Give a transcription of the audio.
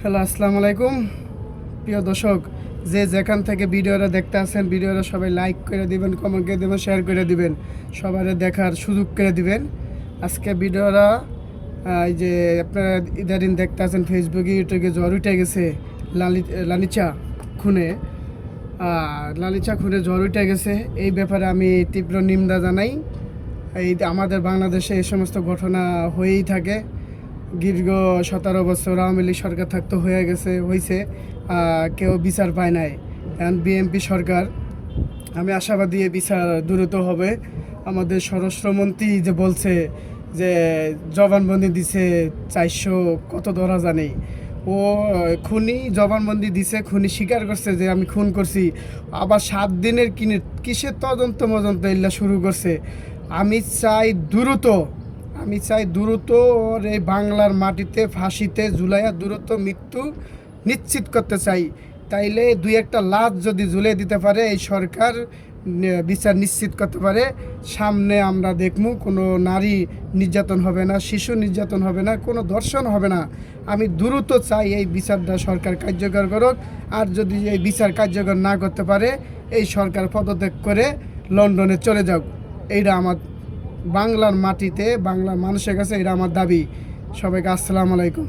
Hello, আসসালামু আলাইকুম প্রিয় দর্শক। যে যেখান থেকে ভিডিওটা দেখতে আসেন, ভিডিওটা সবাই লাইক করে দিবেন, কমেন্ট করে দেবেন, শেয়ার করে দিবেন, সবার দেখার সুযোগ করে দিবেন। আজকে ভিডিওটা এই যে আপনারা ইদারিং দেখতে আছেন ফেসবুকে, ইউটিউবে জ্বর উঠে গেছে লালিচা খুনে। লালিচা খুনে জ্বর উঠে গেছে, এই ব্যাপারে আমি তীব্র নিন্দা জানাই। এই আমাদের বাংলাদেশে এই সমস্ত ঘটনা হয়েই থাকে। দীর্ঘ 17 বছর আওয়ামী লীগ সরকার থাকতে হয়েছে, কেউ বিচার পায় নাই। এখন বিএনপি সরকার, আমি আশাবাদী এই বিচার দ্রুত হবে। আমাদের স্বরাষ্ট্রমন্ত্রী যে বলছে যে জবানবন্দি দিছে 400 কত ধরা জানি, ও খুনি জবানবন্দি দিছে, খুনি স্বীকার করছে যে আমি খুন করছি। আবার 7 দিনের কিসের তদন্ত এগুলা শুরু করছে। আমি চাই দ্রুত ওর এই বাংলার মাটিতে ফাঁসিতে ঝুলাইয়া দ্রুত মৃত্যু নিশ্চিত করতে চাই। তাইলে দুই একটা লাশ যদি ঝুলিয়ে দিতে পারে, এই সরকার বিচার নিশ্চিত করতে পারে। সামনে আমরা দেখবো কোনো নারী নির্যাতন হবে না, শিশু নির্যাতন হবে না, কোনো ধর্ষণ হবে না। আমি দ্রুত চাই এই বিচারটা সরকার কার্যকর করুক। আর যদি এই বিচার কার্যকর না করতে পারে, এই সরকার পদত্যাগ করে লন্ডনে চলে যাক। এইটা আমার বাংলার মাটিতে, বাংলার মানুষের কাছে এটা আমার দাবি। সবাইকে আসসালামু আলাইকুম।